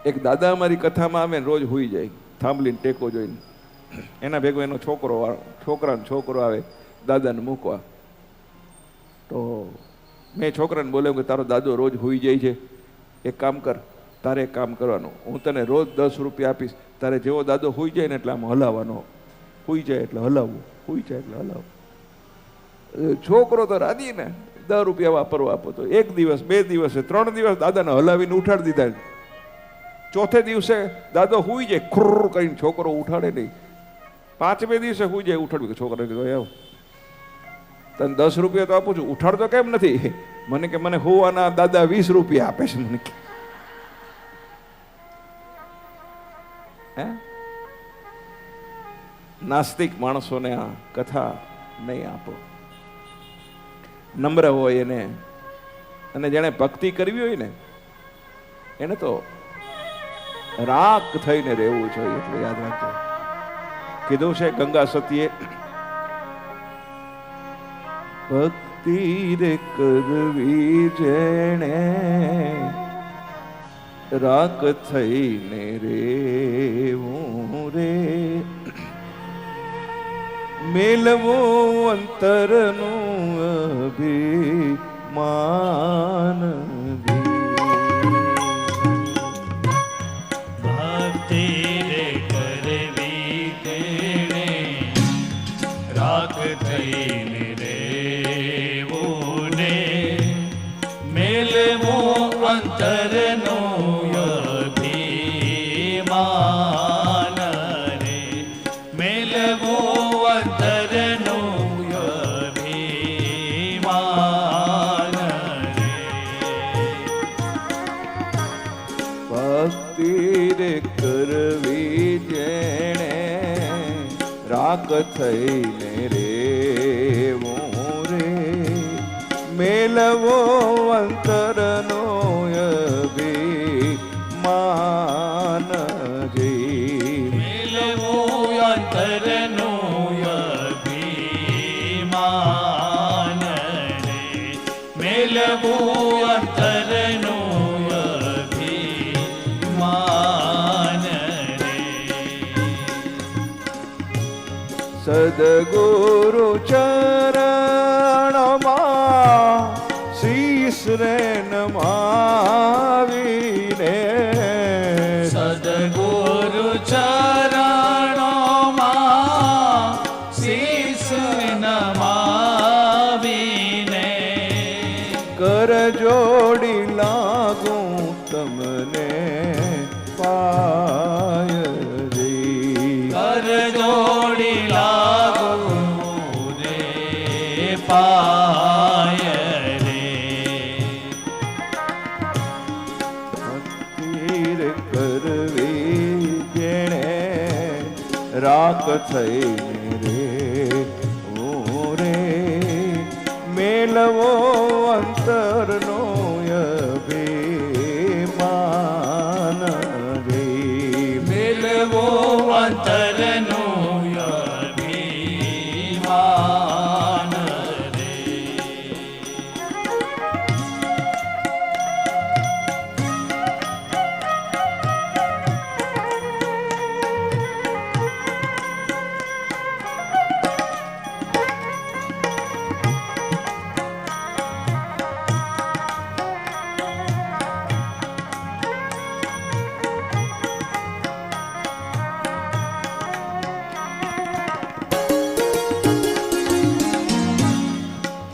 એક દાદા અમારી કથામાં આવે ને રોજ હુઈ જાય થાંભલીને ટેકો જોઈને. એના ભેગો એનો છોકરાનો છોકરો આવે દાદાને મૂકવા. તો મેં છોકરાને બોલ્યો કે તારો દાદો રોજ હુઈ જાય છે, એક કામ કર, તારે એક કામ કરવાનું, હું તને રોજ 10 રૂપિયા આપીશ, તારે જેવો દાદો હુઈ જાય ને એટલે આમ હલાવવાનો, હુઈ જાય એટલે હલાવવું, હુઈ જાય એટલે હલાવવું. છોકરો તો રાજી ને 10 રૂપિયા વાપરવા આપો. તો 1 દિવસ 2 દિવસે 3 દિવસ દાદાને હલાવીને ઉઠાડી દીધા. ચોથે દિવસે દાદો હુઈ જાય, ખુર્ર કરીને છોકરો ઉઠાડે નહીં. 5મે દિવસે હુઈ જાય, ઉઠાડ્યું. છોકરાને કીધું આવ તને 10 રૂપિયા તો આપું છું, ઉઠાડતો કેમ નથી? મને કે મને હોવાના દાદા 20 રૂપિયા આપે છે. મને હે નાસ્તિક માણસોને આ કથા નહીં આપો. નમ્ર હોય એને, અને જેને ભક્તિ કરવી હોય ને એને તો રાખ થઈને રહેવું જોઈએ. એટલે યાદ રાખજો. કીધું છે ગંગા સતીએ, ભક્તિ રે કરવી જેણે રાખ થઈને રેવું રે, મેલવું અંતરનું અભિમાન. ભક્તિ રે કરવી તેણે રાખ થઈને રેવું ને, મેલવું અંતરનું અભિમાન રે, મેલવું અંતરનું અભિમાન રે. ભક્તિ રે કરવી જેણે રાખ થઈને રેવું રે, મેલવો અંતરનો અભિમાન જી. મેલવું અંતરનું અભિમાન રે, મેલવું અંતરનું અભિમાન રે. સદગુરુ ચરણમાં શીશ રે નમાવીને, સદગુરુ ચરણોમાં શીશ નમાવીને, કર જોડી લાગું તમને પાય રે, કર જોડી લાગુ રે પાય રે. ભક્તિ રે કરવી જેણે રાખ થઈને રેવું રે, મેલવો અંતરનો અભિમાન રે, મેલવું અંતરનું અભિમાન રે.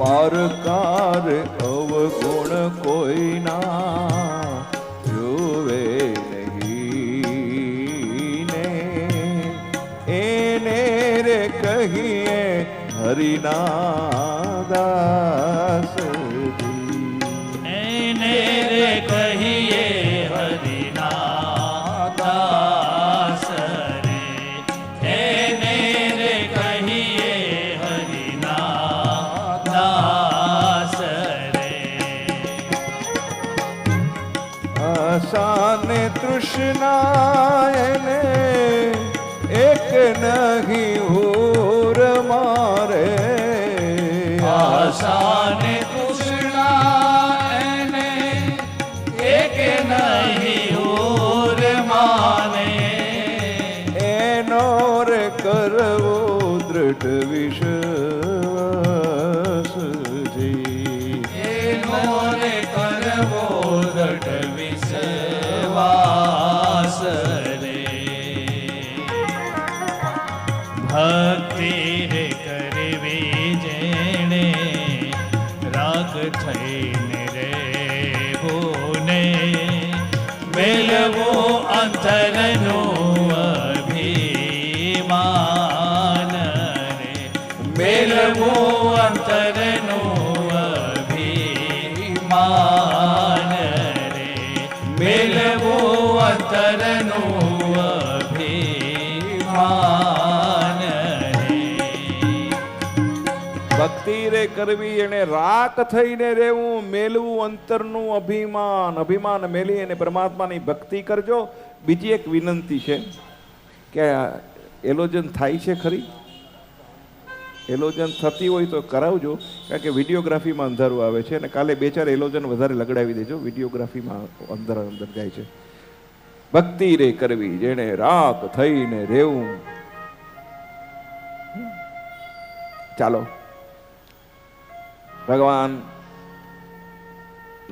પારકાર અવગુણ કોઈના જોવે નહીં ને, એને રે કહીએ હરિના દાસજી. એને રે કહીએ હરિના દાસ રે, એને રે કહીએ હરિના દાસ રે. આશાને તૃષ્ણાયને એક નહીં ઓર મારે, આશાને તૃષ્ણા એને એક નહીં ઓર દૃઢ વિશ્વાસજી એનો રે કરવો દૃઢ વિશ્વાસ રે ભક્તિ રે કરવી જેણે રાગ થઈને રે બોને મેળવું અંતરનું અભિમાન રે મેળવું અંતરનું અભિમાન રે મેળવું અંતરનું અભિમાન રે ભક્તિ રે કરવી એને રાખ થઈને રહેવું મેલવું અંતરનું અભિમાન અભિમાન મેલી અને પરમાત્માની ભક્તિ કરજો. બીજી એક વિનંતી છે કે એલોજન થાય છે ખરી? એલોજન થતી હોય તો કરાવજો, કારણ કે વિડીયોગ્રાફીમાં અંધારું આવે છે અને કાલે 2-4 એલોજન વધારે લગડાવી દેજો, વિડીયોગ્રાફીમાં અંદર જાય છે. ભક્તિ રે કરવી જેને રાખ થઈને રહેવું. ચાલો, ભગવાન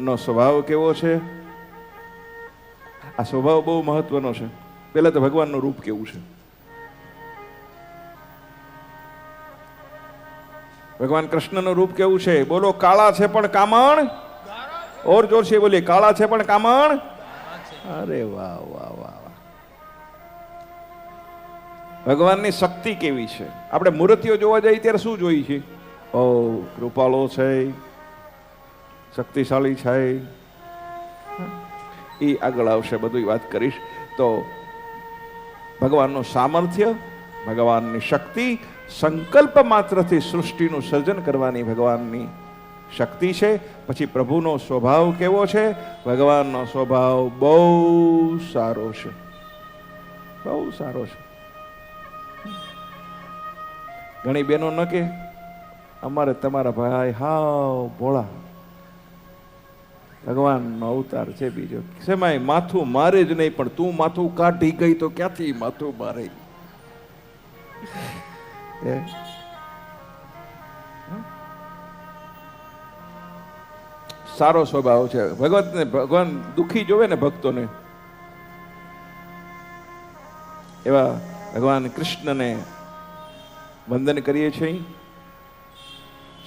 નો સ્વભાવ કેવો છે? આ સ્વભાવ બહુ મહત્વનો છે. પહેલા તો ભગવાનનું રૂપ કેવું છે? ભગવાન કૃષ્ણનું રૂપ કેવું છે? બોલો. કાળા છે પણ કામણ. ઓર જોર છે બોલીએ. કાળા છે પણ કામણ. અરે વાહ વાહ વાહ વાહ. ભગવાનની શક્તિ કેવી છે? આપણે મૂર્તિઓ જોવા જઈએ ત્યારે શું જોઈએ છીએ? ઓ કૃપાળો છે, શક્તિશાળી છે. એ આગળ આવશે, બધું વાત કરીશ. તો ભગવાનનું સામર્થ્ય, ભગવાનની શક્તિ, સંકલ્પ માત્રથી સૃષ્ટિનું સર્જન કરવાની ભગવાનની શક્તિ છે. પછી પ્રભુનો સ્વભાવ કેવો છે? ભગવાનનો સ્વભાવ બહુ સારો છે, બહુ સારો છે. ઘણી બહેનો ન કે અમારે તમારા ભાઈ હાવ ભોળા, ભગવાનનો અવતાર છે. બીજો શેમાંય માથું મારે જ નહીં, પણ તું માથું કાઢી ગઈ તો ક્યાંથી માથું મારે? સારો સ્વભાવ છે ભગવતને. ભગવાન દુખી જોવે ને ભક્તોને, એવા ભગવાન કૃષ્ણને વંદન કરીએ છીએ.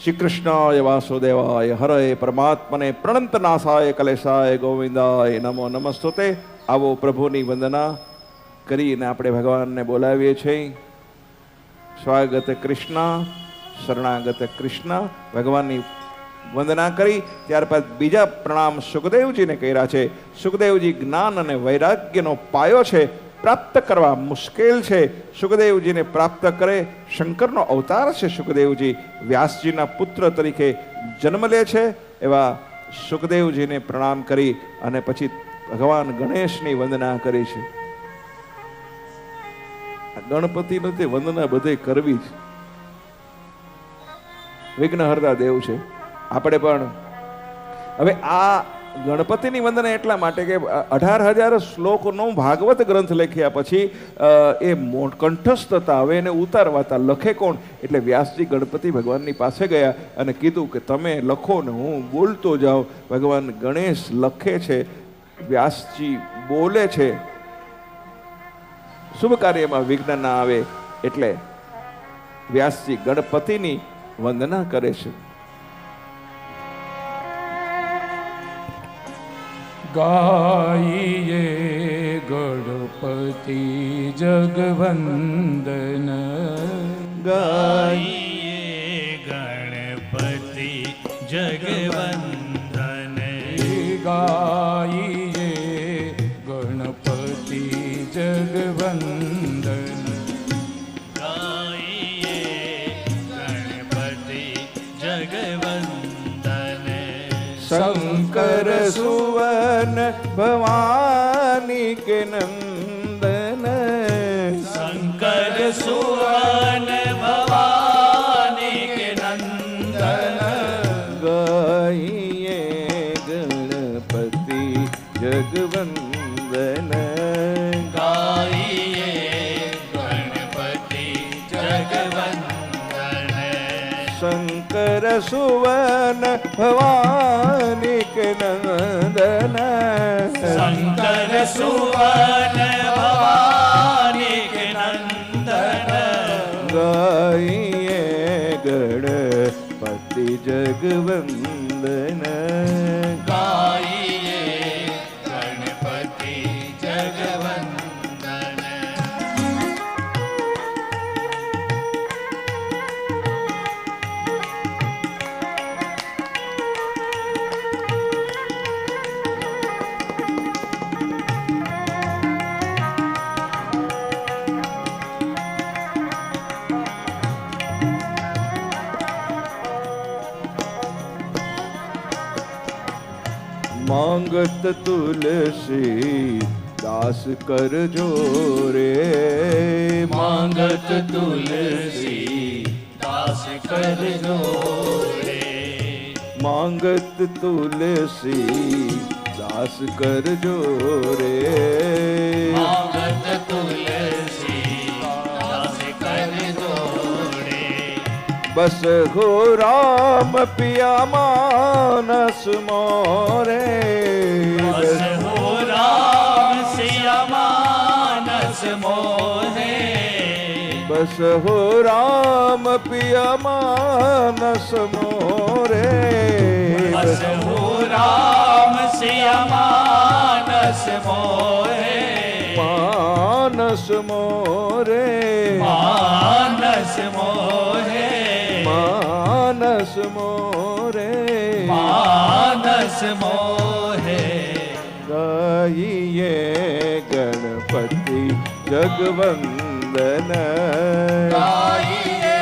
શ્રી કૃષ્ણાય વાસુદેવાય હરે પરમાત્મને પ્રણંતનાશાય કલેશાય ગોવિંદાય નમો નમસ્તુતે. આવો પ્રભુની વંદના કરીને આપણે ભગવાનને બોલાવીએ છીએ. સ્વાગત કૃષ્ણ, શરણાગત કૃષ્ણ. ભગવાનની વંદના કરી ત્યારબાદ બીજા પ્રણામ સુખદેવજીને કર્યા છે. સુખદેવજી જ્ઞાન અને વૈરાગ્યનો પાયો છે, પ્રાપ્ત કરવા મુશ્કેલ છે. સુખદેવજીને પ્રાપ્ત કરે, શંકરનો અવતાર છે સુખદેવજી. વ્યાસજીના પુત્ર તરીકે જન્મ લે છે. એવા સુખદેવજીને પ્રણામ કરી અને પછી ભગવાન ગણેશની વંદના કરી છે. ગણપતિની તે વંદના બધે કરવી જ. વિઘ્નહર્તા દેવ છે. આપણે પણ હવે આ ગણપતિની વંદના એટલા માટે કે 18,000 શ્લોકનો ભાગવત ગ્રંથ લખ્યા પછી એ કંઠસ્થતા હવે એને ઉતારવાતા. લખે કોણ? એટલે વ્યાસજી ગણપતિ ભગવાનની પાસે ગયા અને કીધું કે તમે લખો ને હું બોલતો જાઉં. ભગવાન ગણેશ લખે છે, વ્યાસજી બોલે છે. શુભ કાર્યમાં વિઘ્ન ના આવે એટલે વ્યાસજી ગણપતિની વંદના કરે છે. ગાઈએ ગણપતિ જગવંદન, ગાઈએ ગણપતિ જગવંદન, ગાઈએ ગણપતિ જગવંદન, ગાઈએ ગણપતિ જગવંદન. શંકર સુવન ભવાની કે નંદન, શંકર સુવન ભવાની કે નંદન, ગાઈએ ગણપતિ જગવંદન, ગાઈએ ગણપતિ જગવંદન. સુવન ભવાની કે નંદન શંકર સુવન ભવાની કે નંદન ગાઈએ ગણપતિ જગવંદન ગાઈએ ગણપતિ જગવંદન માંગત તુલસી દાસ કરજો રે માંગત તુલસી દાસ કરજો રે માંગત તુલસી દાસ કરજો રે માંગત તુલસી દાસ કરજો રે બસ હો રામ પિયા માનસ મોરે બસ હો રામ સિયા માનસ મોહે બસ હો રામ પિયા માનસ મોરે બસ હો રામ સિયા માનસ મોહે માનસ મોરે માનસ મોહે માનસ મોરે માનસ મોહે ગાઈએ ગણપતિ જગવંદન ગાઈએ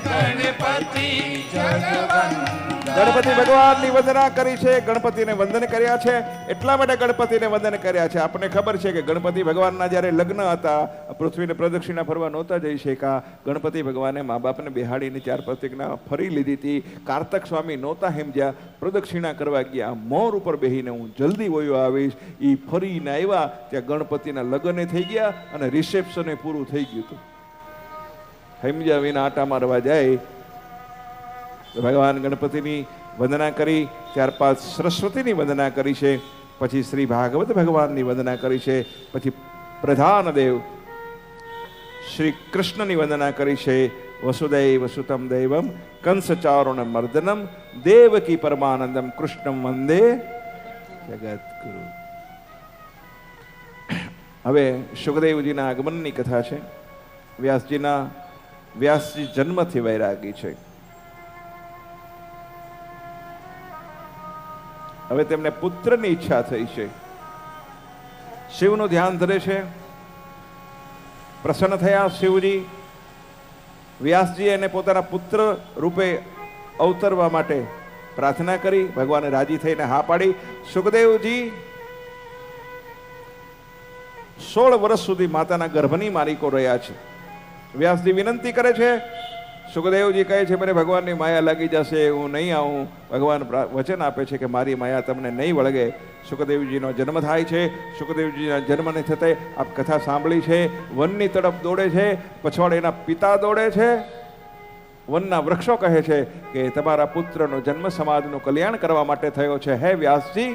ગણપતિ જગવંદન ગણપતિ ભગવાનની વંદના કરી છે, ગણપતિને વંદન કર્યા છે. એટલા માટે ગણપતિને વંદન કર્યા છે. આપણને ખબર છે કે ગણપતિ ભગવાનના જ્યારે લગ્ન હતા, પૃથ્વીને પ્રદક્ષિણા ફરવા નહોતા જઈ શક્યા. ગણપતિ ભગવાને મા બાપને બેહાડીને 4 પ્રદક્ષિણા ફરી લીધી હતી. કાર્તક સ્વામી નહોતા હેમજ્યા, પ્રદક્ષિણા કરવા ગયા. મોર ઉપર બેહીને હું જલ્દી વયો આવીશ. એ ફરીને આવ્યા ત્યાં ગણપતિના લગ્ને થઈ ગયા અને રિસેપ્શને પૂરું થઈ ગયું હતું. હેમજ્યા વિના આટા મારવા જાય. ભગવાન ગણપતિની વંદના કરી, 4-5 સરસ્વતીની વંદના કરી છે, પછી શ્રી ભાગવત ભગવાનની વંદના કરી છે, પછી પ્રધાનદેવ શ્રી કૃષ્ણની વંદના કરી છે. વસુદૈવ સુતમ દૈવમ કંસચારુણ મર્દનમ દેવકી પરમાનંદમ કૃષ્ણમ વંદે જગતગુરુ. હવે સુખદેવજીના આગમનની કથા છે. વ્યાસજી જન્મથી વૈરાગી છે. હવે તેમને પુત્રની ઈચ્છા થઈ છે. શિવનું ધ્યાન ધરે છે. પ્રસન્ન થયા શિવજી. વ્યાસજી એને પોતાના પુત્ર રૂપે અવતરવા માટે પ્રાર્થના કરી. ભગવાને રાજી થઈને હા પાડી. સુખદેવજી 16 વર્ષ સુધી માતાના ગર્ભની માલિકો રહ્યા છે. વ્યાસજી વિનંતી કરે છે. સુખદેવજી કહે છે મને ભગવાનની માયા લાગી જશે, હું નહીં આવું. ભગવાન વચન આપે છે કે મારી માયા તમને નહીં વળગે. સુખદેવજીનો જન્મ થાય છે. સુખદેવજીના જન્મને થતે આપ કથા સાંભળી છે. વનની તરફ દોડે છે, પછવાડે એના પિતા દોડે છે. વનના વૃક્ષો કહે છે કે તમારા પુત્રનો જન્મ સમાજનું કલ્યાણ કરવા માટે થયો છે, હે વ્યાસજી.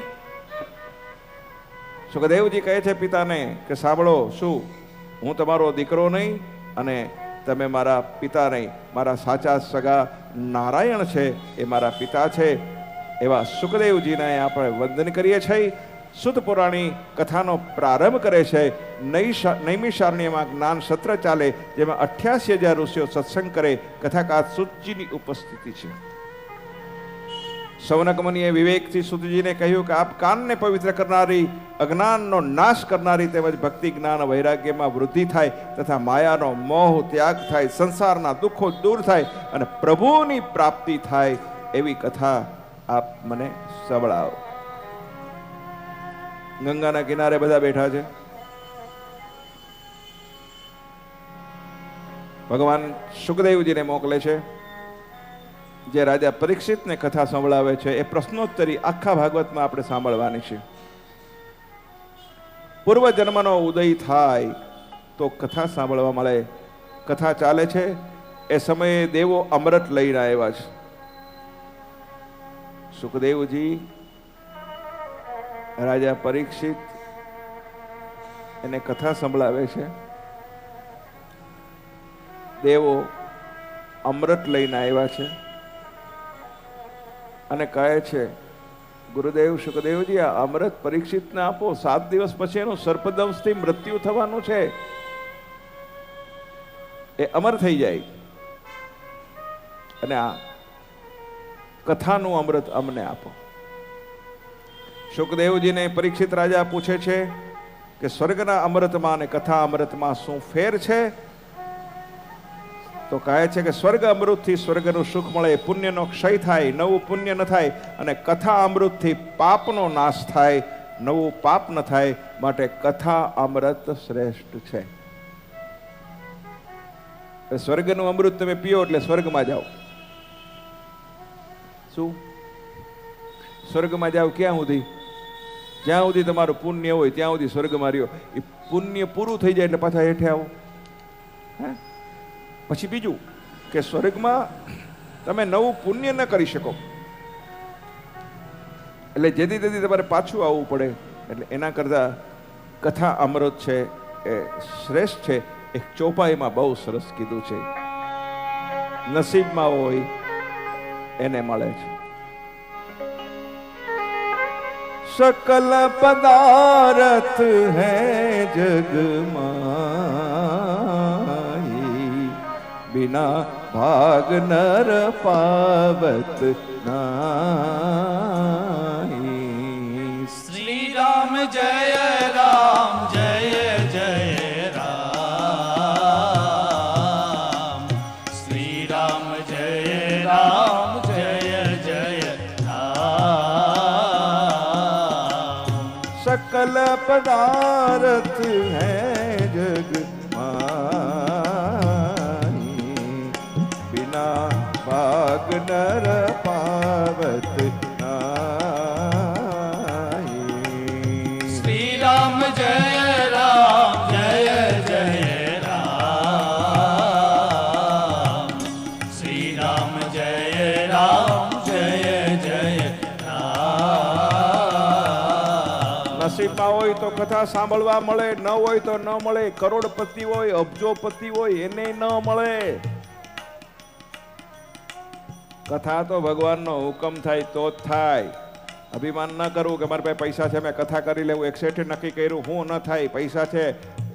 સુખદેવજી કહે છે પિતાને કે સાંભળો, શું હું તમારો દીકરો નહીં અને તમે મારા પિતા નહીં? મારા સાચા સગા નારાયણ છે, એ મારા પિતા છે. એવા સુખદેવજીને આપણે વંદન કરીએ છીએ. સુત પુરાણી કથાનો પ્રારંભ કરે છે. નૈમિષારણ્યમાં જ્ઞાન સત્ર ચાલે, જેમાં 88,000 ઋષિઓ સત્સંગ કરે. કથાકાર સુતજીની ઉપસ્થિતિ છે. સૌનક મુનિએ વિવેકથી સુતજીને કહ્યું કે આપ કાનને પવિત્ર કરનારી, અજ્ઞાનનો નાશ કરનારી તેમજ ભક્તિ જ્ઞાન વૈરાગ્યમાં વૃદ્ધિ થાય તથા માયાનો મોહ ત્યાગ થાય, સંસારના દુઃખો દૂર થાય અને પ્રભુની પ્રાપ્તિ થાય એવી કથા આપ મને સંભળાવો. ગંગાના કિનારે બધા બેઠા છે. ભગવાન સુખદેવજીને મોકલે છે. જે રાજા પરીક્ષિતને કથા સંભળાવે છે એ પ્રશ્નોત્તરી આખા ભાગવતમાં આપણે સાંભળવાની છે. પૂર્વ જન્મનો ઉદય થાય તો કથા સાંભળવા મળે. કથા ચાલે છે એ સમયે દેવો અમૃત લઈને આવ્યા છે. સુખદેવજી રાજા પરીક્ષિત એને કથા સંભળાવે છે. દેવો અમૃત લઈને આવ્યા છે અને કહે છે, ગુરુદેવ સુખદેવજી આ અમૃત પરીક્ષિતને આપો, 7 દિવસ પછી એનું સર્પદંશથી મૃત્યુ થવાનું છે, એ અમર થઈ જાય, અને આ કથાનું અમૃત અમને આપો. સુખદેવજીને પરીક્ષિત રાજા પૂછે છે કે સ્વર્ગના અમૃતમાં અને કથા અમૃતમાં શું ફેર છે? તો કહે છે કે સ્વર્ગ અમૃતથી સ્વર્ગનું સુખ મળે, પુણ્યનો ક્ષય થાય, નવું પુણ્ય ન થાય, અને કથા અમૃતથી પાપનો નાશ થાય, નવું પાપ ન થાય, માટે કથા અમૃત શ્રેષ્ઠ છે. સ્વર્ગનું અમૃત તમે પીઓ એટલે સ્વર્ગમાં જાઓ. શું સ્વર્ગમાં જાઓ? ક્યાં સુધી? જ્યાં સુધી તમારું પુણ્ય હોય ત્યાં સુધી સ્વર્ગમાં રહ્યો. એ પુણ્ય પૂરું થઈ જાય એટલે પાછા હેઠે આવો. પછી બીજું કે સ્વર્ગમાં તમે નવું પુણ્ય ન કરી શકો, એટલે જેથી તેથી તમારે પાછું આવવું પડે. એટલે એના કરતા કથા અમૃત છે એ શ્રેષ્ઠ છે. એક ચોપાઈમાં બહુ સરસ કીધું છે, નસીબમાં હોય એને મળે છે. सकल पदार्थ है जग माही, बिना भाग नर पावत नाही. श्री राम जय राम जय जय राम, श्री राम जय राम जय जय राम. सकल पदार्थ है जग माही, बिना भाग नर पावत नाही. श्री राम जय राम जय जय राम, श्री राम जय राम जय जय राम. નસીબમાં હોય તો કથા સાંભળવા મળે, ન હોય તો ન મળે. કરોડપતિ હોય, અબજોપતિ હોય, એને ન મળે. કથા તો ભગવાનનો હુકમ થાય તો જ થાય. અભિમાન ન કરવું કે મારી પાસે પૈસા છે, મેં કથા કરી લેવું. એક શેઠે નક્કી કર્યું, હું ન થાય, પૈસા છે,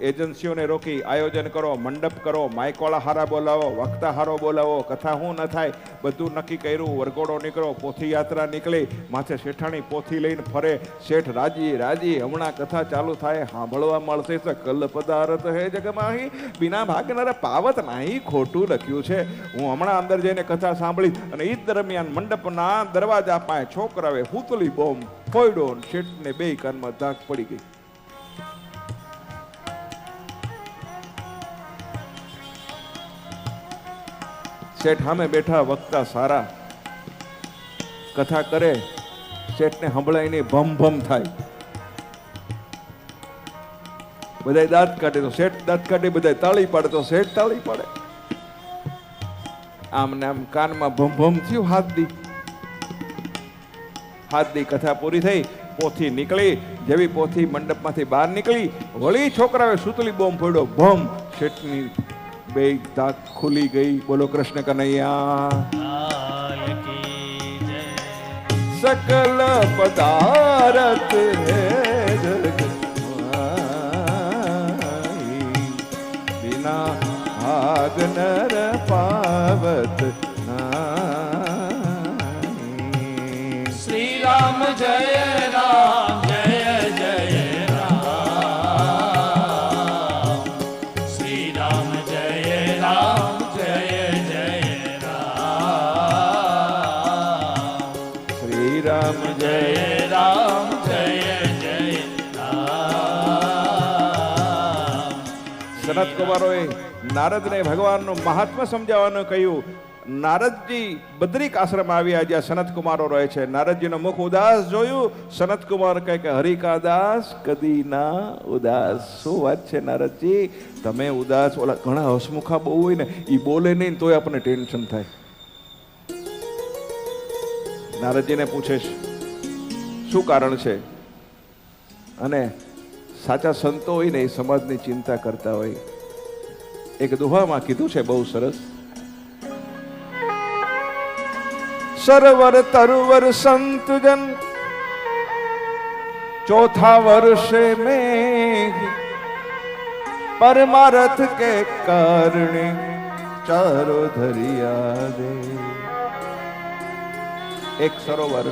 એજન્સીઓને રોકી આયોજન કરો, મંડપ કરો, માઇકવાળા હારા બોલાવો, વક્તા હારો બોલાવો, કથા હું ન થાય, બધું નક્કી કર્યું. વરઘોડો નીકળો, પોથી યાત્રા નીકળી, માથે શેઠાણી પોથી લઈને ફરે. શેઠ રાજી રાજી, હમણાં કથા ચાલુ થાય, સાંભળવા મળશે. સકલ પદાર્થ હે જગમાહી, બિના ભાગનારા પાવત નહીં. ખોટું લખ્યું છે. હું હમણાં અંદર જઈને કથા સાંભળી, અને એ દરમિયાન મંડપના દરવાજા પાસે છોકરાએ હુતલી બોમ્બ ફોડ્યો, શેઠને બે કાનમાં ધાક પડી ગઈ. શેઠ સામે બેઠા વક્તા સારા, કથા કરે, શેઠને સંભળાય નહીં, ભમ ભમ થાય. બધા દાંત કાઢે તો શેઠ દાંત કાઢે, બધા તાળી પાડે તો શેઠ તાળી પાડે. આમ ને આમ કાનમાં ભમ ભમ થયું. હાથ દી કથા પૂરી થઈ, પોથી નીકળી. જેવી પોથી મંડપમાંથી બહાર નીકળી, વળી છોકરાએ સુતલી બોમ્બ ફોડ્યો, ભમ. શેઠની બે દાંત ખુલી ગઈ. બોલો કૃષ્ણ કનૈયા. सकल पदार्थ है जग माही, बिना भाग नर पावत नाही. श्री राम जय राम जय जय राम, श्री राम जय राम जय जय राम, श्री राम जय राम जय जय राम. સનત કુમારોએ નારદને ભગવાનનું મહાત્મ્ય સમજાવવાનું કહ્યું. નારદજી બદ્રિક આશ્રમ આવ્યા જ્યાં સનત કુમારો રહે છે. નારદજીનું મુખ ઉદાસ જોયું. સનત કુમાર કહે કે હરિકા દાસ કદી ના ઉદાસ. શું વાત છે નારદજી, તમે ઉદાસ? ઓલા ઘણા હસમુખા બહુ હોય ને, એ બોલે નહીં તોય આપણને ટેન્શન થાય. નારદજીને પૂછે છે શું કારણ છે, અને સાચા સંતો હોય ને એ સમાજની ચિંતા કરતા હોય. એક દુહામાં કીધું છે બહુ સરસ. સરવર તરુવર સંતજન ચોથા વર્ષે में परमारथ के कारणे चारो धरिया दे. एक सरोवर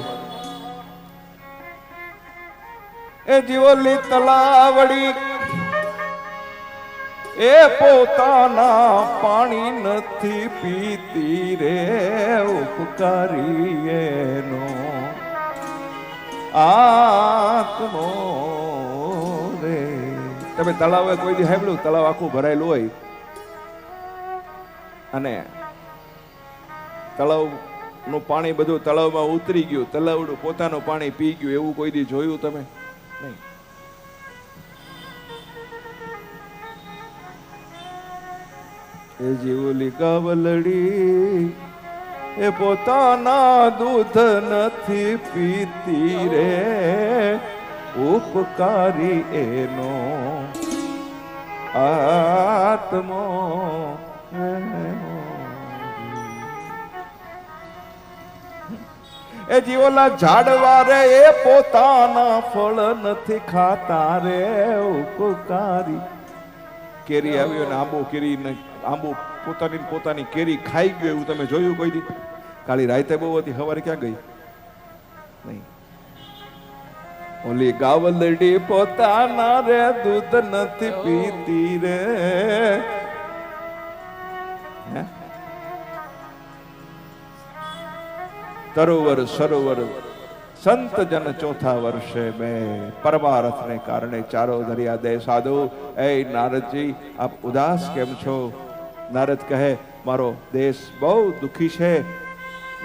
એ જીવોલી તલાવડી એ પોતાના પાણી નથી પીતી રે, ઉપકારી એનો આત્મો રે. તમે તળાવે કોઈ દી સાંભળ્યું? તળાવ આખું ભરાયેલું હોય અને તળાવનું પાણી બધું તળાવમાં ઉતરી ગયું, તળાવનું પોતાનું પાણી પી ગયું, એવું કોઈ દી જોયું તમે? નહીં. એ જીવલી ગાવલડી એ પોતાના દૂધ નથી પીતી રે, ઉપકારી એનો આત્મો. એ જીવોલા ઝાડવા રે એ પોતાના ફળ નથી ખાતા રે, ઉપકારી. કેરી આવ્યો ને આંબો કેરી આંબો પોતાની કેરી ખાઈ ગયો એવું તમે જોયું કોઈ દી? કાલી રાતે બહુ હતી, સવારે ક્યાં ગઈ? નહીં. ઓલી ગાવલડી પોતાના રે દૂધ નથી પીતી રે. તરોવર સરોવર સંત જન ચોથા વર્ષે મેં પરમારથ ને કારણે ચારો દરિયા દે. સાધુ એ નારદજી આપ ઉદાસ કેમ છો? નારદ કહે મારો દેશ બહુ દુખી છે.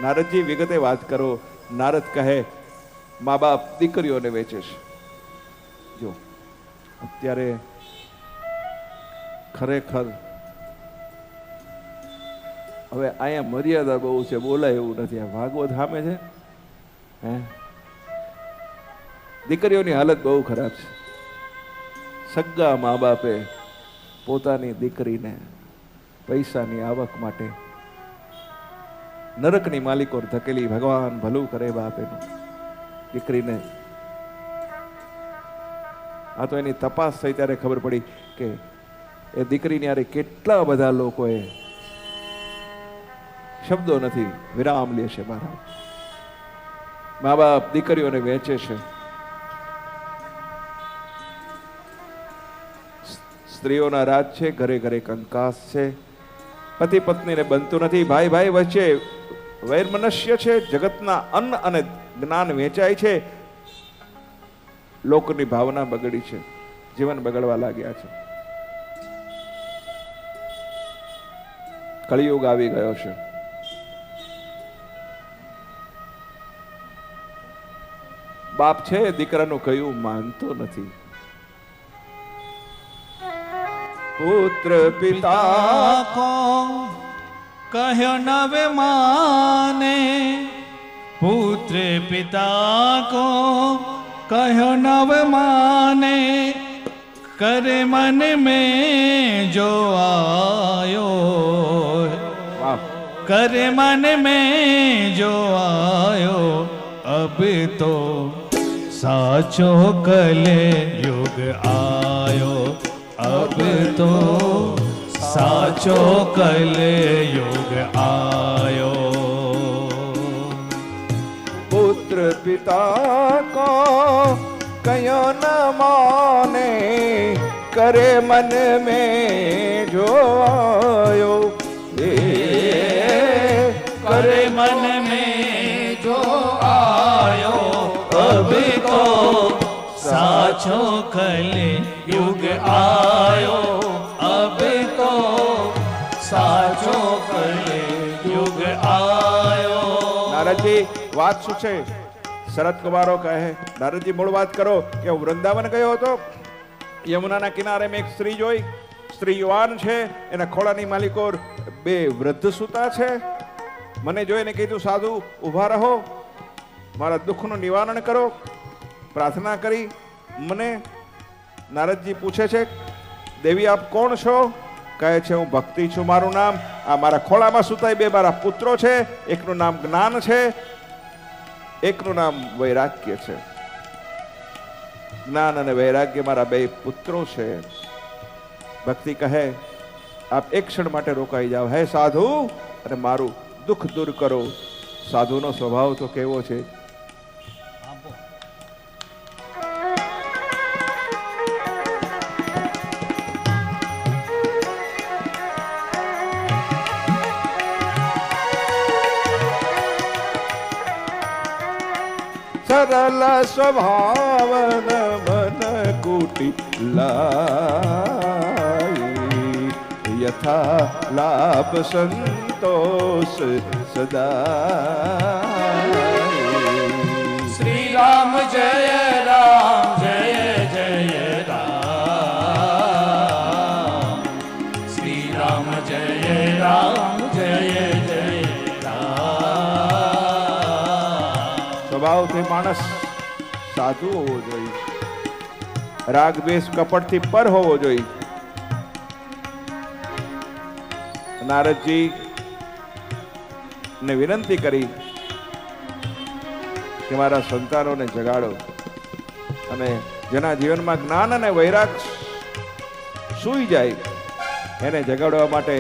નારદજી વિગતે વાત કરો. નારદ કહે મા બાપ દીકરીઓને વેચે છે. જો અત્યારે ખરેખર હવે અહીંયા મર્યાદા બહુ છે, બોલાય એવું નથી. આ ભાગવત સામે છે હે. દીકરીઓની હાલત બહુ ખરાબ છે. સગા મા બાપે પોતાની દીકરીને પૈસાની આવક માટે નરકની માલિકો ધકેલી. ભગવાન ભલું કરે બાપ એનું દીકરીને. આ તો એની તપાસ થઈ ત્યારે ખબર પડી કે એ દીકરીની યારે કેટલા બધા લોકોએ, શબ્દો નથી, વિરામ લે છે. મારા મા બાપ દીકરીઓને વેચે છે. સ્ત્રીઓના રાજ છે, ઘરે ઘરે કંકાસ છે. પતિ પત્નીને બનતું નથી. ભાઈ ભાઈ વચ્ચે વૈરમનસ્ય છે. જગતના અન્ન અને જ્ઞાન વેચાય છે. લોકની ભાવના બગડી છે. જીવન બગડવા લાગ્યા છે. કળિયુગ આવી ગયો છે. બાપ છે દીકરાનું કયું માનતો નથી. પુત્ર પિતા को कहो नव माने, पुत्र पिता को कहो नव माने, करे मन में जो आयो, करे मन में जो आयो, अब तो साचो कले युग आयो, अब तो साचो कले युग आयो. पुत्र पिता को कयो न माने, करे मन में जो आयो, करे मन में जो आयो, अब तो साचो कले युग आयो, अब तो साचो कले युग आयो. નારદજી વાત શું છે? શરદ કુમારો કહે નારદજી મૂળ વાત કરો કે હું વૃંદાવન ગયો હતો. યમુનાના કિનારે મેં એક સ્ત્રી જોઈ. સ્ત્રી યુવાન છે, એના ખોળાની માલિકો બે વૃદ્ધ સૂતા છે. મને જોઈને કીધું સાધુ ઊભા રહો. મારા દુઃખનું નિવારણ કરો, પ્રાર્થના કરી. મને નારદજી પૂછે છે, દેવી આપ કોણ છો? કહે છે, હું ભક્તિ છું, મારું નામ. આ મારા ખોળામાં સુતાય બે મારા પુત્રો છે, એકનું નામ જ્ઞાન છે, એકનું નામ વૈરાગ્ય છે. જ્ઞાન અને વૈરાગ્ય મારા બે પુત્રો છે. ભક્તિ કહે, આપ એક ક્ષણ માટે રોકાઈ જાઓ, હે સાધુ, અને મારું દુઃખ દૂર કરો. સાધુનો સ્વભાવ તો કેવો છે? સરલ સ્વભાવન મન કુટિલાઈ, યથા લાભ સંતોષ સદા. શ્રી રામ જય રામ, જય જય રામ. શ્રી રામ જય રામ, જય જય રામ. સ્વભાવથી માણસ સાધુ હોવો જોઈએ, રાગ દ્વેષ કપટથી પર હોવો જોઈએ. નારદજી ને વિનંતી કરી કે મારા સંતાનોને જગાડો, અને જેના જીવનમાં જ્ઞાન અને વૈરાગ સૂઈ જાય એને જગાડવા માટે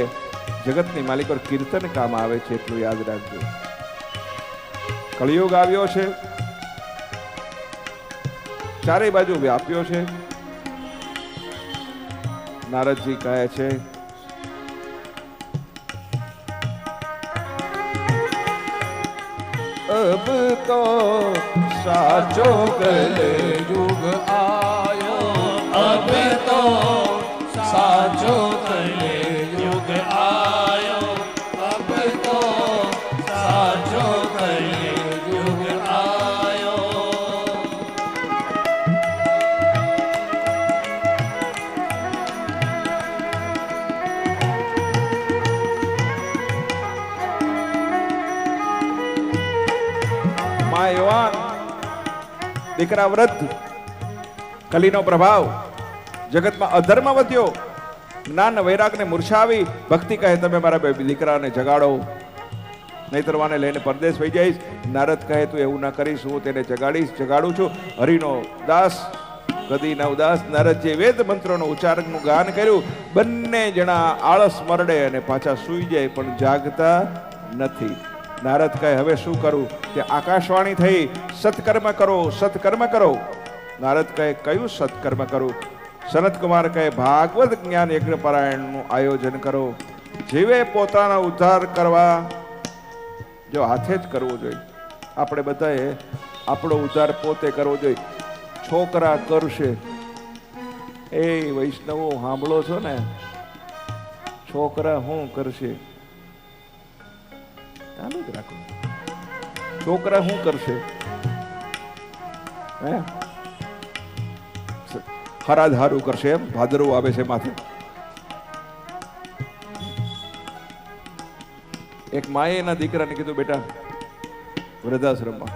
જગતની માલિકો કીર્તન કામ આવે છે, એટલું યાદ રાખજો. કળિયુગ આવ્યો છે, ચારે બાજુ વ્યાપ્યો છે. નારદજી કહે છે, અબ તો સાચો કલયુગ આયો, અબ તો સાચો કલયુગ આયો, અબ તો સાચો કલયુગ આયો. યુવાન, દીકરા વૃદ્ધ, કલીનો પ્રભાવ, જગતમાં અધર્મ વધ્યો, જ્ઞાન વૈરાગને મૂર્છાવી. ભક્તિ કહે, તમે મારા બે દીકરાને જગાડો, નહીતર વાને લઈને પરદેશ વહી જઈશ. નારદ કહે, તું એવું ના કરીશ, હું તેને જગાડું છું. હરિનો દાસ, ગદીના ઉદાસ. નારદજીએ વેદ મંત્રોનો ઉચ્ચારણનું ગાન કર્યું. બંને જણા આળસ મરડે અને પાછા સૂઈ જાય, પણ જાગતા નથી. નારદ કહે, હવે શું કરું? કે આકાશવાણી થઈ, સત્કર્મ કરો, સત્કર્મ કરો. નારદ કહે, કયું સત્કર્મ કરું? સનત કુમાર કહે, ભાગવત જ્ઞાન યજ્ઞ પારાયણનું આયોજન કરો. જીવે પોતાનો ઉદ્ધાર કરવા જો હાથે જ કરવો જોઈએ. આપણે બધાએ આપણો ઉદ્ધાર પોતે કરવો જોઈએ. છોકરા કરશે, એ વૈષ્ણવો સાંભળો છો ને, છોકરા શું કરશે? ચાલુ જ રાખો. છોકરા શું કરશે? હે, હરાધારું કરશે. એમ ભાદરવું આવે છે માથે. એક માએ એના દીકરાને કીધું, બેટા વૃદ્ધાશ્રમમાં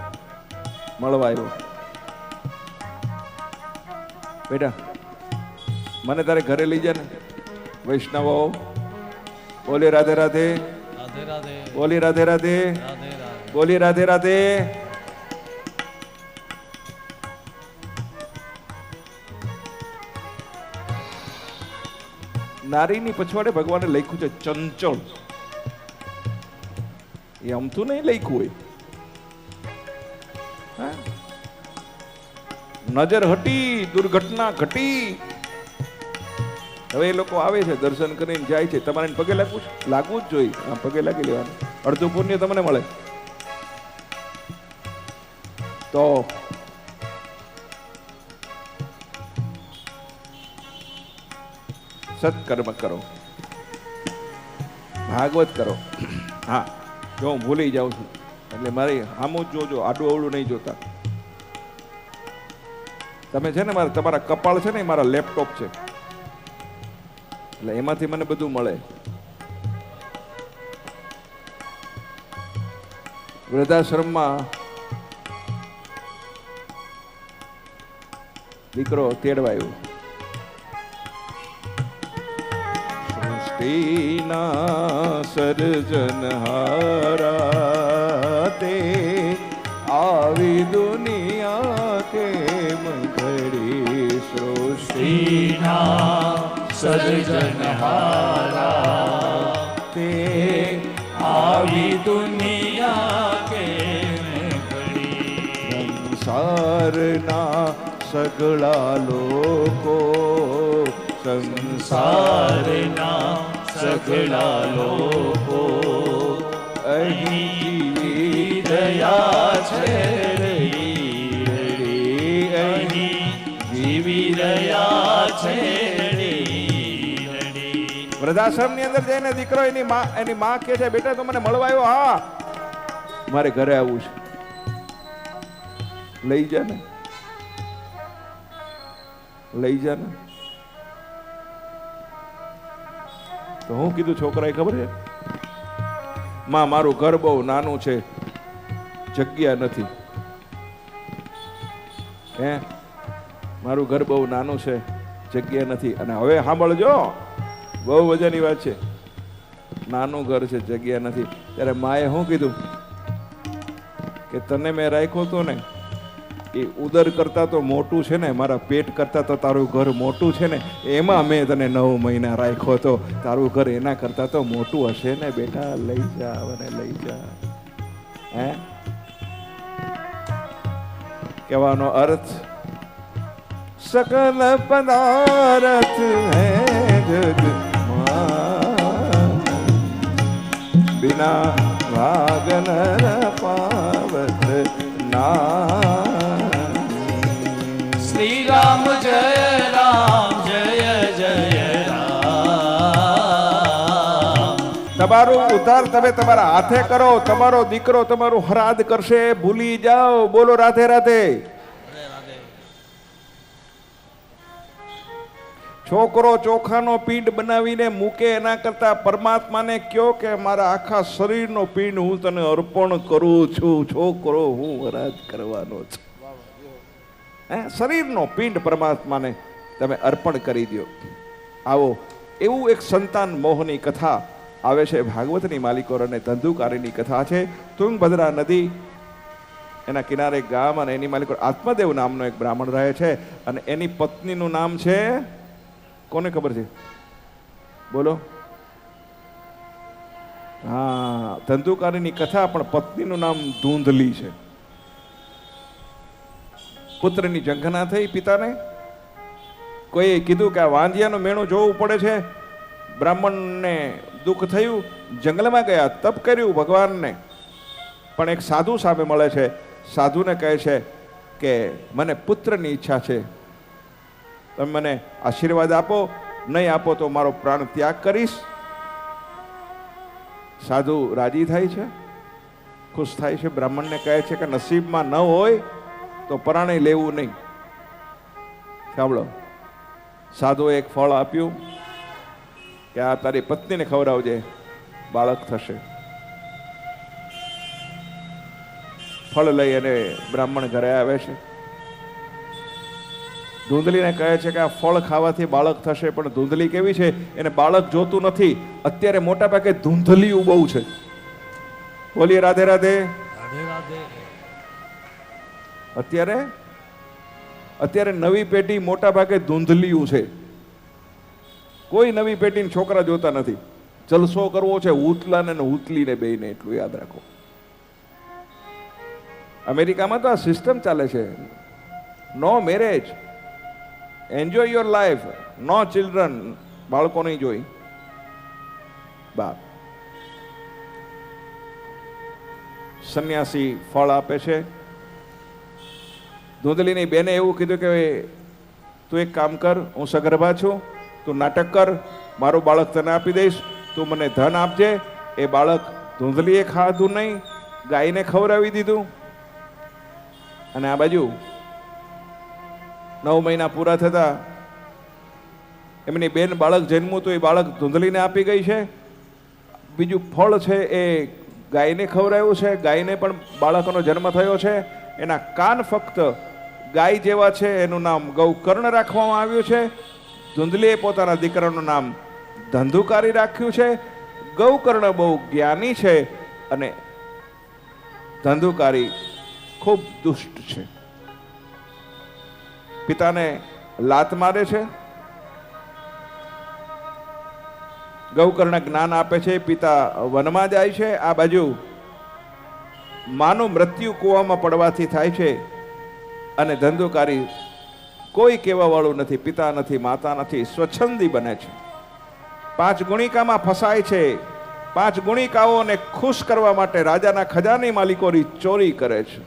મળવા આવ્યો, બેટા મને તારે ઘરે લઈ જા ને. વૈષ્ણવો બોલે રાધે રાધે, બોલી રાધે રાધે, બોલી રાધે રાધે. નારીની પછવાડે ભગવાને લખ્યું છે ચંચળ. એ અમથું નહીં લખ્યું હોય. નજર હટી, દુર્ઘટના ઘટી. હવે એ લોકો આવે છે, દર્શન કરીને જાય છે. તમારે પગે લાગવું જ જોઈએ. પગે લાગી લેવાનું, અડધું પુણ્ય તમને મળે. તો સત્કર્મ કરો, ભાગવત કરો. હા, જો હું ભૂલી જાઉં છું એટલે મારી સામું જ જોજો, આડું અવળું નહીં જોતા. તમે છે ને તમારા કપાળ છે ને એ મારા લેપટોપ છે, એટલે એમાંથી મને બધું મળે. વૃદ્ધાશ્રમમાં દીકરો તેડવાયો. સૃષ્ટિના સર્જનહારા તે આવી દુનિયા કેમ ઘડી. સૃષ્ટિના સર્જનહારા તે આવી દુનિયા કેમ ઘડી. સંસારના સગળા લોકો સંસારના સગળા લોકો અહીં જીવી રહ્યા છે રડી રડી. અહીં જીવી રહ્યા છે રડી રડી. વૃદ્ધાશ્રમની અંદર જઈને દીકરો એની માં કહે છે, બેટા તું મને મળવા આવ્યો? હા, મારે ઘરે આવવું છે. લઈ જા ને, લઈ જા ને. તો હું કીધું છોકરાએ ખબર છે, માં મારું ઘર બહુ નાનું છે, જગ્યા નથી. હે, મારું ઘર બહુ નાનું છે, જગ્યા નથી. અને હવે સાંભળજો, બહુ મજાની વાત છે. નાનું ઘર છે, જગ્યા નથી. ત્યારે માએ શું કીધું કે તને મેં રાખ્યો તો ને એ ઉદર કરતા તો મોટું છે ને, મારા પેટ કરતા તો તારું ઘર મોટું છે ને, એમાં મેં તને 9 મહિના રાખ્યો તો. તારું ઘર એના કરતા તો મોટું હશે ને બેટા, લઈ જા મને, લઈ જા. હે, કહેવાનો અર્થ સકલ પદાર્થ હે જગ બિના ભાગન પાવત ના. શ્રી રામ જય રામ જય જય રામ. તમારું ઉદ્ધાર તમે તમારા હાથે કરો. તમારો દીકરો તમારું હરાદ કરશે, ભૂલી જાઓ. બોલો રાધે રાધે. છોકરો ચોખાનો પિંડ બનાવીને મૂકે એના કરતા પરમાત્માને કયો કે મારા આખા શરીરનો પિંડ હું તને અર્પણ કરું છું. છોકરો હું હરાજ કરવાનો છું. શરીરનો પિંડ પરમાત્માને તમે અર્પણ કરી દો. આવો, એવું એક સંતાન મોહની કથા આવે છે. ભાગવતની માલિકોર અને ધંધુકારીની કથા છે. તુંગભદ્રા નદી એના કિનારે ગામ, અને એની માલિકોર આત્મદેવ નામનો એક બ્રાહ્મણ રહે છે, અને એની પત્નીનું નામ છે, કોને ખબર છે? બોલો. હા, ધંધુકારીની કથા, પણ પત્નીનું નામ ધૂંધલી છે. પુત્રની ઝંખના થઈ પિતાને. કોઈએ કીધું કે આ વાંધિયાનું મેણું જોવું પડે છે. બ્રાહ્મણને દુઃખ થયું, જંગલમાં ગયા, તપ કર્યું ભગવાનને. પણ એક સાધુ સામે મળે છે. સાધુને કહે છે કે મને પુત્રની ઈચ્છા છે, તમે મને આશીર્વાદ આપો, નહીં આપો તો મારો પ્રાણ ત્યાગ કરીશ. સાધુ રાજી થાય છે, ખુશ થાય છે. બ્રાહ્મણને કહે છે કે નસીબમાં ન હોય તો પરાણે લેવું નહીં. સાંભળો, સાધુએ એક ફળ આપ્યું કે આ તારી પત્નીને ખવડાવજે, બાળક થશે. ફળ લઈ અને બ્રાહ્મણ ઘરે આવે છે. ધૂંધલીને કહે છે કે આ ફળ ખાવાથી બાળક થશે, પણ ધૂંધલી કેવી છે, એને બાળક જોતું નથી. અત્યારે મોટા ભાગે ધૂંધલીઓ બહુ છે. બોલીએ રાધે રાધે. અત્યારે નવી પેઢી મોટા ભાગે ધૂંધલીઓ છે. કોઈ નવી પેઢીને છોકરા જોતા નથી. જલસો કરવો છે ઉતલાને ને ઉતલીને બેયને, એટલું યાદ રાખો. અમેરિકામાં તો આ સિસ્ટમ ચાલે છે, no marriage, enjoy your life, no children. બાળકો નહીં જોઈ બાપ. સંન્યાસી ફળ આપે છે. ધૂંધલીની બેને એવું કીધું કે તું એક કામ કર, હું સગર્ભા છું, તું નાટક કર, મારું બાળક તને આપી દઈશ, તું મને ધન આપજે. એ બાળક ધૂંધલીએ ખાધું નહીં, ગાયને ખવડાવી દીધું. અને આ બાજુ 9 મહિના પૂરા થતા એમની બેન બાળક જન્મ્યું તો એ બાળક ધૂંધલીને આપી ગઈ છે. બીજું ફળ છે એ ગાયને ખવડાવ્યું છે, ગાયને પણ બાળકનો જન્મ થયો છે. એના કાન ફક્ત ગાય જેવા છે એનું નામ ગૌકર્ણ રાખવામાં આવ્યું છે. ધુંધલીએ પોતાના દીકરાનું નામ ધંધુકારી રાખ્યું છે. ગૌકર્ણ બહુ જ્ઞાની છે અને ધંધુકારી ખૂબ દુષ્ટ છે. પિતાને લાત મારે છે. ગૌકર્ણ જ્ઞાન આપે છે. પિતા વનમાં જાય છે. આ બાજુ માનું મૃત્યુ કૂવામાં પડવાથી થાય છે અને ધંધુકારી કોઈ કહેવા વાળું નથી. પિતા નથી, માતા નથી, સ્વચ્છંદી બને છે. 5 ગુણિકામાં ફસાય છે. 5 ગુણિકાઓને ખુશ કરવા માટે રાજાના ખજાની માલિકોની ચોરી કરે છે.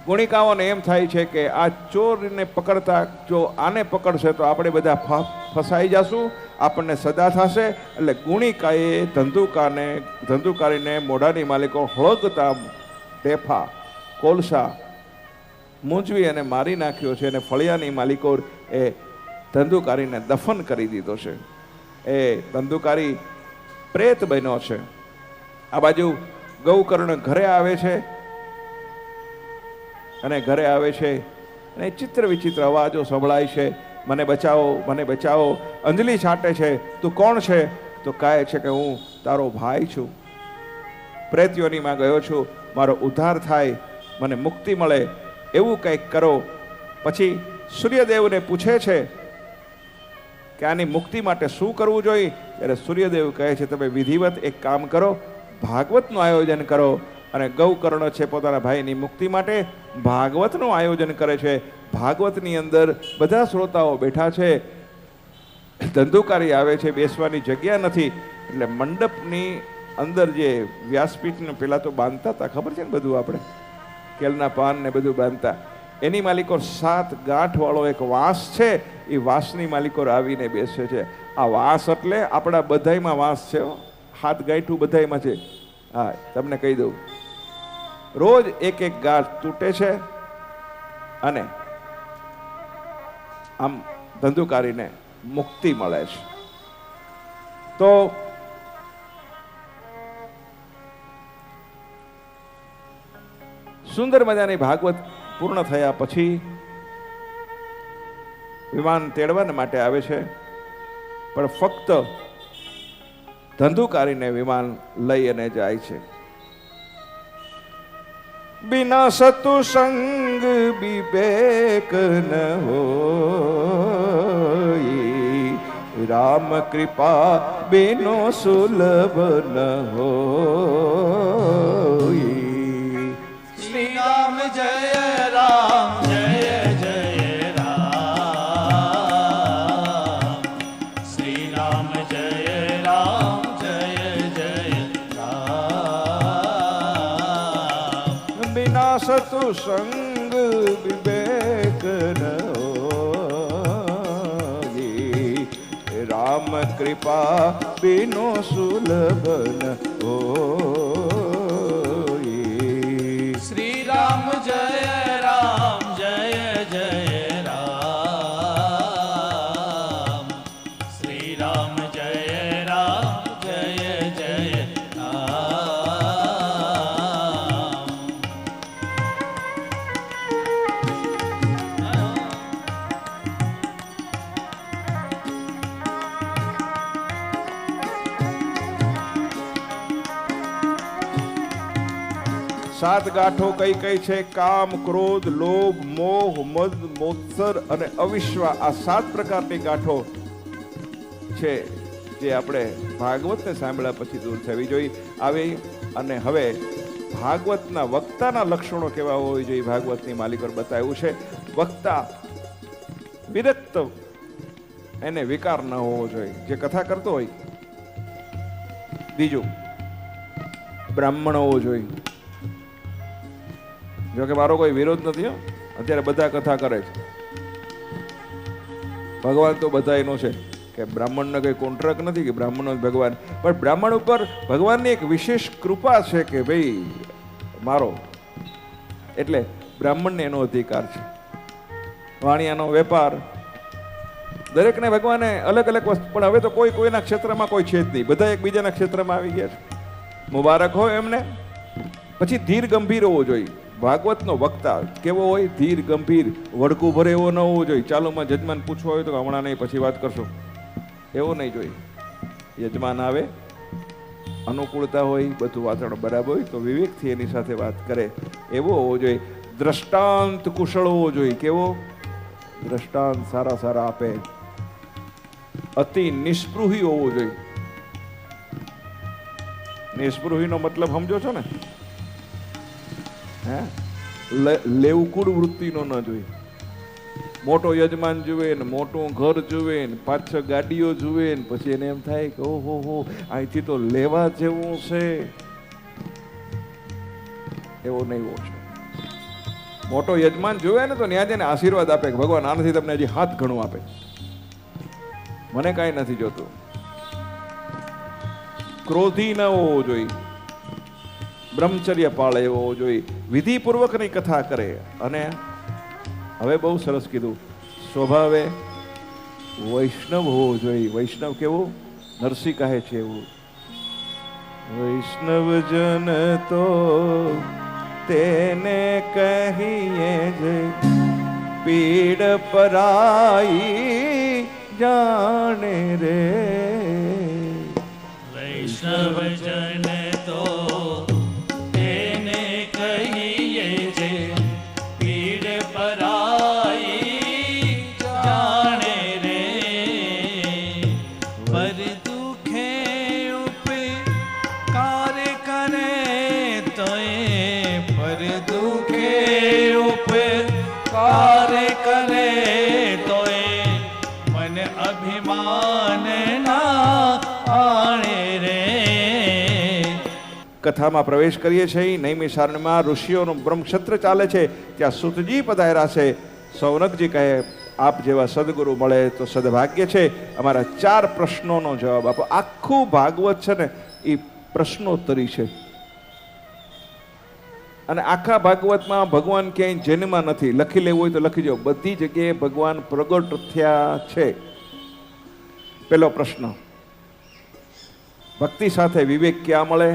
ગુણિકાઓને એમ થાય છે કે આ ચોરને પકડતા જો આને પકડશે તો આપણે બધા ફસાઈ જશું, આપણને સજા થશે. એટલે ગુણિકાએ ધંધુકારીને મોઢાની માલિકો હળગતા ઢેફા કોલસા મૂંઝવી અને મારી નાખ્યો છે. અને ફળિયાની માલિકો એ ધંધુકારીને દફન કરી દીધો છે. એ ધંધુકારી પ્રેત બન્યો છે. આ બાજુ ગૌકર્ણ ઘરે આવે છે અને ઘરે આવે છે અને ચિત્ર વિચિત્ર અવાજો સંભળાય છે. મને બચાવો, મને બચાવો. અંજલિ છાંટે છે. તું કોણ છે? તો કહે છે કે હું તારો ભાઈ છું. પ્રેતયોનીમાં ગયો છું, મારો ઉદ્ધાર થાય, મને મુક્તિ મળે એવું કંઈક કરો. પછી સૂર્યદેવને પૂછે છે કે આની મુક્તિ માટે શું કરવું જોઈએ? ત્યારે સૂર્યદેવ કહે છે તમે વિધિવત એક કામ કરો, ભાગવતનું આયોજન કરો. અને ગૌકર્ણ છે પોતાના ભાઈની મુક્તિ માટે ભાગવતનું આયોજન કરે છે. ભાગવતની અંદર બધા શ્રોતાઓ બેઠા છે. ધંધુકારી આવે છે, બેસવાની જગ્યા નથી. એટલે મંડપની અંદર જે વ્યાસપીઠને પેલા તો બાંધતા હતા, ખબર છે ને બધું, આપણે કેલના પાન ને બધું બાંધતા, એની માલિકો 7 ગાંઠ વાળો એક વાંસ છે. એ વાંસની માલિકો આવીને બેસે છે. આ વાંસ એટલે આપણા બધાયમાં વાંસ છે. 7 ગાંઠું બધાયમાં છે. હા, તમને કહી દઉં, રોજ એક ગાંઠ તૂટે છે અને આમ ધંધુકારીને મુક્તિ મળે છે. તો સુંદર મજાની ભાગવત પૂર્ણ થયા પછી વિમાન તેડવા માટે આવે છે, પણ ફક્ત ધંધુકારીને વિમાન લઈ અને જાય છે. बिना सतुसंग विवेक न होई, राम कृपा बिनो सुलभ न होई. श्री राम जय राम जय जय राम. श्री राम जय राम जय जय राम. बिना सतुसंग विवेक न होई, राम कृपा बिनो सुलभ न होई. श्री राम जय राम जय जय राम. श्री राम जय राम जय जय राम. સાત ગાંઠો કઈ કઈ છે? કામ, ક્રોધ, લોભ, મોહ, મદ, મોત્સર અને અવિશ્વાસ. આ 7 પ્રકારની ગાંઠો છે જે આપણે ભાગવતને સાંભળ્યા પછી દૂર થવી જોઈએ. આવી અને હવે ભાગવતના વક્તાના લક્ષણો કેવા હોવી જોઈએ ભાગવતની માલિકોએ બતાવ્યું છે. વક્તા વિરક્ત, એને વિકાર ન હોવો જોઈએ જે કથા કરતો હોય. બીજું, બ્રાહ્મણ હોવો જોઈએ. જો કે મારો કોઈ વિરોધ નથી, અત્યારે બધા કથા કરે છે. ભગવાન તો બધા એનો છે કે બ્રાહ્મણનો કઈ કોન્ટ્રાક્ટ નથી કે બ્રાહ્મણનો ભગવાન, પણ બ્રાહ્મણ ઉપર ભગવાનની એક વિશેષ કૃપા છે કે ભાઈ મારો, એટલે બ્રાહ્મણને એનો અધિકાર છે. વાણિયાનો વેપાર, દરેકને ભગવાને અલગ અલગ વસ્તુ, પણ હવે તો કોઈ કોઈના ક્ષેત્રમાં કોઈ છે જ નહીં, બધા એકબીજાના ક્ષેત્રમાં આવી ગયા છે. મુબારક હોય એમને. પછી ધીર ગંભીર હોવો જોઈએ. ભાગવતનો વક્તા કેવો હોય? ધીર ગંભીર, વડકું ભરે એવો ન હોવો જોઈએ. ચાલુમાં જજમાન પૂછવા હોય તો હમણાં નહીં, પછી વાત કરશો, એવો નહીં જોઈએ. યજમાન આવે, અનુકૂળતા હોય, બધું વાતાવરણ બરાબર હોય તો વિવેકથી એની સાથે વાત કરે એવો હોવો જોઈએ. દ્રષ્ટાંત કુશળ હોવો જોઈએ. કેવો? દ્રષ્ટાંત સારા સારા આપે. અતિ નિસ્પૃહી હોવો જોઈએ. નિસ્પૃહીનો મતલબ સમજો છો ને? હે, લેવકુડ વૃત્તિનો ન જોઈએ. મોટો યજમાન જુએ ને મોટું ઘર જુએ ને 5-6 ગાડીઓ જુએ ને પછી એને એમ થાય કે ઓહો હો, અહીંથી તો લેવા જેવું છે. એવો નહીં હોવો છે. મોટો યજમાન જુએ ને તો ત્યાં જઈને આશીર્વાદ આપે કે ભગવાન આનાથી તમને હજી હાથ ઘણું આપે, મને કાંઈ નથી જોતું. ક્રોધી ન હોવો જોઈએ. બ્રહ્મચર્ય પાળે એવો હોવો જોઈએ. વિધિપૂર્વકની કથા કરે. અને હવે બહુ સરસ કીધું, સ્વભાવે વૈષ્ણવ હોવો જોઈએ. વૈષ્ણવ કેવું? નરસિંહ કહે છે એવું, વૈષ્ણવજન તો તેને કહીએ જે પીડ પરાઈ જાણે રે. વૈષ્ણવજન તો તેને કહીએ જે પીડ પરાઈ જાણે રે. પર દુખે ઉપકાર કરે તોય, પર દુખે ઉપકાર કરે તોય મન અભિમાન ના આણે રે. કથામાં પ્રવેશ કરીએ છીએ. નૈમિષારણ્યમાં ઋષિઓનું બ્રહ્મક્ષત્ર ચાલે છે. ત્યાં સુતજી પધાર્યા છે. સૌનકજી કહે આપ જેવા સદગુરુ મળે તો સદભાગ્ય છે. અમારા 4 પ્રશ્નોનો જવાબ આપો. આખું ભાગવત છે ને એ પ્રશ્નોત્તરી છે. અને આખા ભાગવતમાં ભગવાન ક્યાંય જન્મમાં નથી. લખી લેવું હોય તો લખી જાઓ, બધી જગ્યાએ ભગવાન પ્રગટ થયા છે. પેલો પ્રશ્ન, ભક્તિ સાથે વિવેક ક્યાં મળે?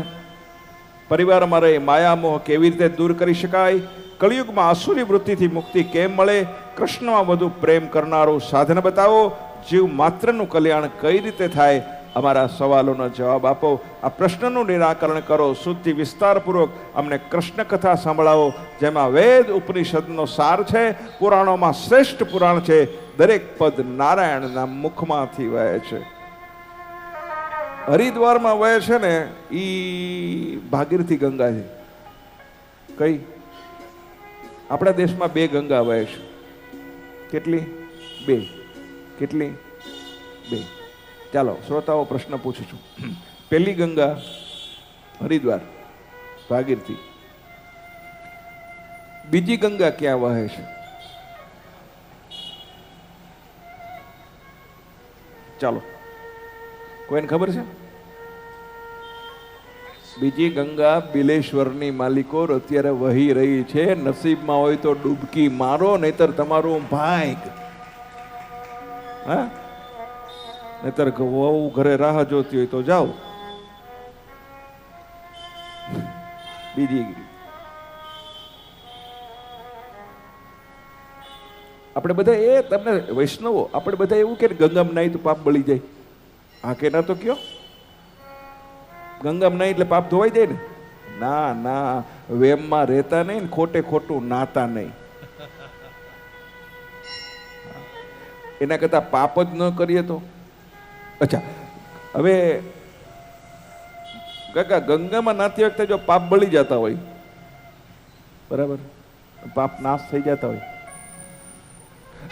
પરિવારમાં રહી માયામોહ કેવી રીતે દૂર કરી શકાય? કળિયુગમાં આસુરી વૃત્તિથી મુક્તિ કેમ મળે? કૃષ્ણમાં વધુ પ્રેમ કરનારું સાધન બતાવો. જીવ માત્રનું કલ્યાણ કઈ રીતે થાય? અમારા સવાલોનો જવાબ આપો. આ પ્રશ્નનું નિરાકરણ કરો. શુદ્ધિ વિસ્તારપૂર્વક અમને કૃષ્ણ કથા સંભળાવો, જેમાં વેદ ઉપનિષદનો સાર છે. પુરાણોમાં શ્રેષ્ઠ પુરાણ છે. દરેક પદ નારાયણના મુખમાંથી વહે છે. હરિદ્વારમાં વહે છે ને ઈ ભાગીરથી ગંગા છે. કઈ? આપણા દેશમાં 2 ગંગા વહે છે. કેટલી? 2. કેટલી? 2. ચાલો શ્રોતાઓ પ્રશ્ન પૂછું છું. પહેલી ગંગા હરિદ્વાર ભાગીરથી. બીજી ગંગા ક્યાં વહે છે? ચાલો, કોઈને ખબર છે? બીજી ગંગા બિલેશ્વરની માલિકો અત્યારે વહી રહી છે. નસીબમાં હોય તો ડૂબકી મારો, નહીતર તમારું ભાગ. હા, નહીતર વહુ ઘરે રાહ જોતી હોય તો જાઓ. બીજી આપણે બધા એ તમને વૈષ્ણવો આપણે બધા એવું કે ગંગામાં નાહી તો પાપ બળી જાય. હા કે ના? તો કયો ગંગામાં નાહી એટલે પાપ ધોવાઈ જાય ને? ના ના, વેમમાં રહેતા નહીં ને ખોટે ખોટું નાતા નહીં. એના કરતા પાપ જ ન કરીએ તો. અચ્છા, હવે કાકા ગંગામાં નાતી વખતે જો પાપ બળી જતા હોય, બરાબર, પાપ નાશ થઈ જતા હોય.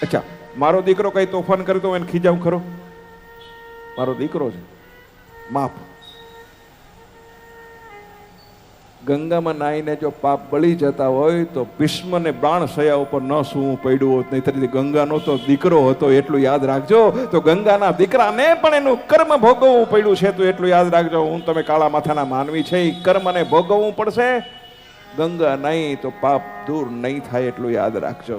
અચ્છા, મારો દીકરો કઈ તોફાન કરતો હોય એને ખીજાવ ખરો? મારો દીકરો છે, માફ. ગંગામાં નાહીને જો પાપ બળી જતા હોય તો ભીષ્મને બાણ સયા ઉપર ન સૂવું પડ્યું હોત, નહીતર ગંગાનો તો દીકરો હતો એટલું યાદ રાખજો. તો ગંગાના દીકરાને પણ એનું કર્મ ભોગવવું પડ્યું છે, તો એટલું યાદ રાખજો. હું તમે કાળા માથાના માનવી છે, એ કર્મને ભોગવવું પડશે. ગંગા નહીં તો પાપ દૂર નહીં થાય એટલું યાદ રાખજો.